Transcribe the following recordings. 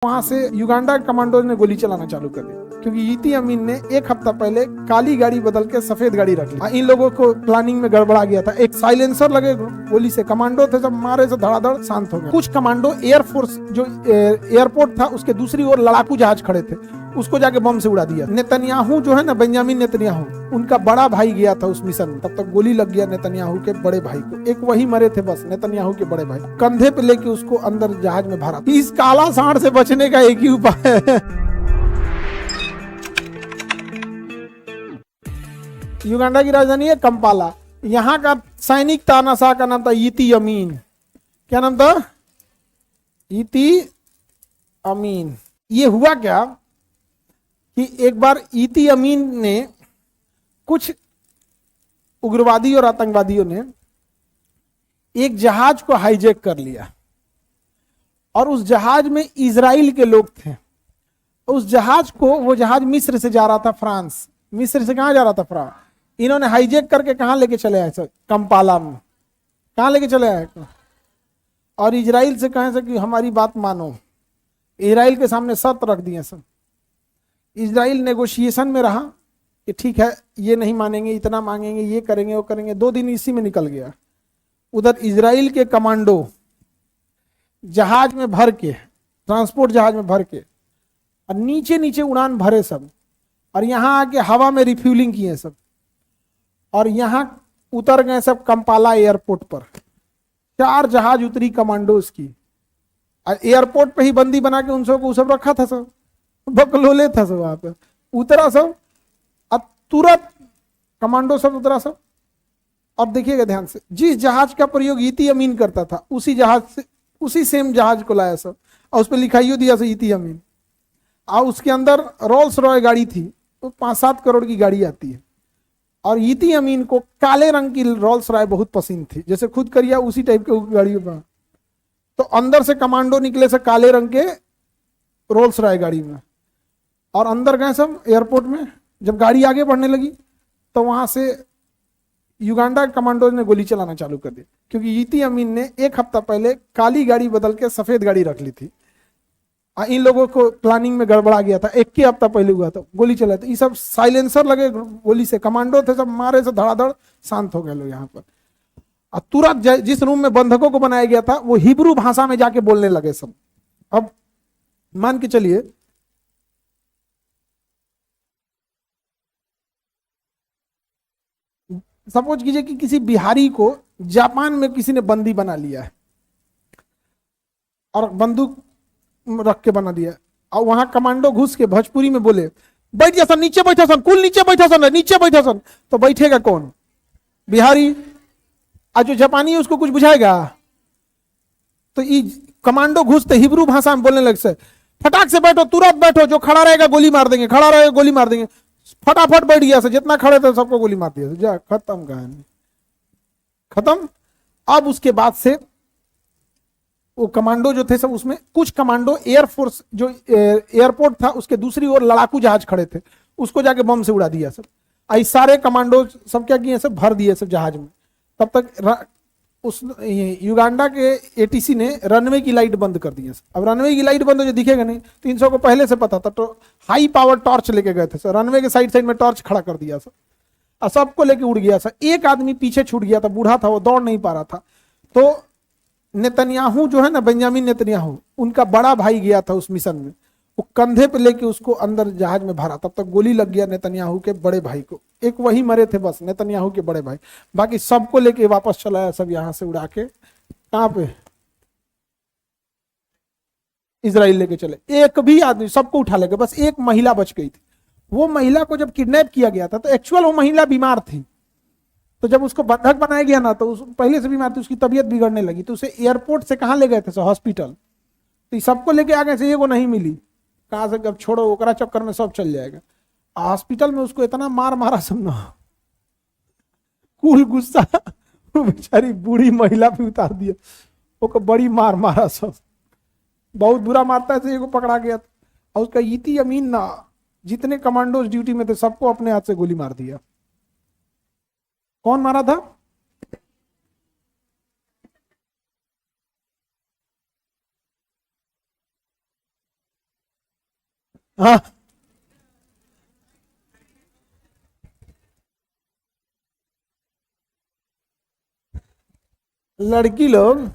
वहां से Uganda commando ने गोली चलाना चालू कर दी, क्योंकि ईदी अमीन ने एक हफ्ता पहले काली गाड़ी बदल के सफेद गाड़ी रख ली। इन लोगों को प्लानिंग में गड़बड़ा गया था। एक साइलेंसर लगे गोली से कमांडो थे, सब मारे से धड़ाधड़ शांत हो गए। कुछ कमांडो एयरफोर्स जो एयरपोर्ट था उसके दूसरी ओर लड़ाकू जहाज खड़े थे, उसको जाके बम से उड़ा दिया। नेतन्याहू जो है ना, बेंजामिन नेतन्याहू, उनका बड़ा भाई गया था उस मिशन में, तब तक गोली लग गया नेतन्याहू के बड़े भाई को। एक वही मरे थे बस, नेतन्याहू के बड़े भाई। कंधे पे लेके उसको अंदर जहाज में भरा। इस काला सांड से बचने का एक ही उपाय है, युगांडा की राजधानी है कंपाला। यहाँ का सैनिक तानाशाह का नाम था ईदी अमीन। क्या नाम था? ईदी अमीन। ये हुआ क्या कि एक बार ईदी अमीन ने, कुछ उग्रवादी और आतंकवादियों ने एक जहाज को हाईजैक कर लिया और उस जहाज में इजराइल के लोग थे। उस जहाज को, वो जहाज मिस्र से जा रहा था फ्रांस। मिस्र से कहां जा रहा था? फ्रांस। इन्होंने हाईजैक करके कहां लेके चले आए सर? कंपाला में। कहां लेके चले आए? और इजराइल से कहें सर कि हमारी बात मानो। इजराइल के सामने शर्त रख दिए सर। इजराइल नेगोशिएशन में रहा कि ठीक है, ये नहीं मानेंगे, इतना मांगेंगे, ये करेंगे, वो करेंगे। 2 दिन इसी में निकल गया। उधर इजराइल के कमांडो जहाज में भर के, ट्रांसपोर्ट जहाज में भर के, और नीचे नीचे उड़ान भरे सब, और यहां आके हवा में रिफ्यूलिंग किए सब, और यहां उतर गए सब कंपाला एयरपोर्ट पर। 4 जहाज उतरी कमांडोज की, और एयरपोर्ट पे ही बंदी बना के उन सबको सब रखा था सब, बकलोले था सब। वहां पे उतरा सब, अब तुरंत कमांडो सब उतरा सब। अब देखिएगा ध्यान से, जिस जहाज का प्रयोग ईदी अमीन करता था उसी जहाज से, उसी सेम जहाज को लाया सब, और उस पर लिखाइयो दिया से ईदी अमीन। और उसके अंदर रोल्स रॉय गाड़ी थी, तो 5-7 करोड़ की गाड़ी आती है। और ईदी अमीन को काले रंग की रोल्स रॉय बहुत पसंद थी, जैसे खुद करिया उसी टाइप के गाड़ियों पर। तो अंदर से कमांडो निकले से काले रंग के रोल्स रॉय गाड़ी में, और अंदर गए सब एयरपोर्ट में। जब गाड़ी आगे बढ़ने लगी तो वहां से युगांडा कमांडो ने गोली चलाना चालू कर दी, क्योंकि ईदी अमीन ने एक हफ्ता पहले काली गाड़ी बदल के सफेद गाड़ी रख ली थी। इन लोगों को प्लानिंग में गड़बड़ा गया था। 1 हफ्ता पहले हुआ था, गोली चला था। ये सब साइलेंसर लगे गोली से, कमांडो थे, सब मारे से धड़ाधड़ शांत हो गए लोग यहाँ पर। और तुरंत जिस रूम में बंधकों को बनाया गया था वो हिब्रू भाषा में जाके बोलने लगे सब। अब मान के चलिए, सपोज कीजिए कि किसी बिहारी को जापान में किसी ने बंदी बना लिया है और बंदूक रख के बना दिया, और वहां कमांडो घुस के भोजपुरी में बोले, बैठ जा सन, नीचे बैठा सन, कुल नीचे बैठा सन, नीचे बैठा सन। तो बैठेगा कौन? बिहारी। आज जो जापानी है उसको कुछ बुझाएगा? तो ये कमांडो घुसते हिब्रू भाषा में बोलने लगे से, फटाक से बैठो, तुरंत बैठो, जो खड़ा रहेगा गोली मार देंगे, खड़ा रहेगा गोली मार देंगे। फटाफट बैठ गया से, जितना खड़े थे सबको गोली मार दिया। जा, खत्म कहानी, खत्म। अब उसके बाद से वो कमांडो जो थे सब, उसमें कुछ कमांडो एयरफोर्स जो एयरपोर्ट था उसके दूसरी ओर लड़ाकू जहाज खड़े थे, उसको जाके बम से उड़ा दिया सब। आई सारे कमांडो सब क्या किए सब, भर दिए सब जहाज में। तब तक उस युगांडा के एटीसी ने रनवे की लाइट बंद कर दी है। अब रनवे की लाइट बंद हो, जो दिखेगा नहीं, 300 को पहले से पता था, तो हाई पावर टॉर्च लेके गए थे सर, रनवे के साइड साइड में टॉर्च खड़ा कर दिया सर, और सबको लेके उड़ गया सर। एक आदमी पीछे छूट गया था, बूढ़ा था, वो दौड़ नहीं पा रहा था। तो नेतन्याहू जो है ना, बेंजामिन नेतन्याहू, उनका बड़ा भाई गया था उस मिशन में, वो कंधे पे लेके उसको अंदर जहाज में भरा। तब तक गोली लग गया नेतन्याहू के बड़े भाई को। एक वही मरे थे बस, नेतन्याहू के बड़े भाई। बाकी सबको लेके वापस चलाया सब, यहां से उड़ा के कहां पे? इजराइल लेके चले। एक भी आदमी, सबको उठा लेके, बस एक महिला बच गई थी। वो महिला को जब किडनैप किया गया था तो एक्चुअल वो महिला बीमार थी, तो जब उसको बंधक बनाया गया ना, तो पहले से बीमार थी, उसकी तबीयत बिगड़ने लगी, तो उसे एयरपोर्ट से कहां ले गए थे? हॉस्पिटल। तो सबको लेके आ गए से, ये को नहीं मिली। कहां से? अब छोड़ो, ओकरा चक्कर में सब चल जाएगा। हॉस्पिटल में उसको इतना मार मारा सब ना, कुल गुस्सा वो बेचारी बूढ़ी महिला पे उतार दिया, वो बड़ी मार मारा सब, बहुत बुरा मारता है। ये को पकड़ा गया और उसका ईदी अमीन ना, जितने कमांडोज ड्यूटी में थे सबको अपने हाथ से गोली मार दिया। कौन मारा था? हाँ, लड़की लोग,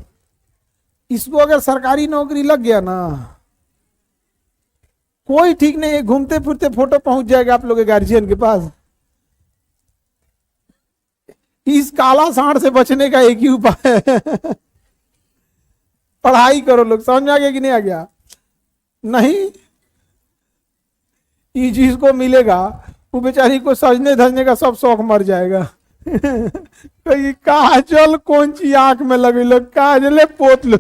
इसको अगर सरकारी नौकरी लग गया ना, कोई ठीक नहीं है, घूमते फिरते फोटो पहुंच जाएगा आप लोग के गार्जियन के पास। इस काला सांड से बचने का एक ही उपाय है, पढ़ाई करो लोग। समझ में आ गया कि नहीं आ गया? नहीं, ये जिसको मिलेगा वो बेचारी को सजने धजने का सब शौक मर जाएगा। काजल कौन सी आंख में लगे, लोग काजले पोत लो।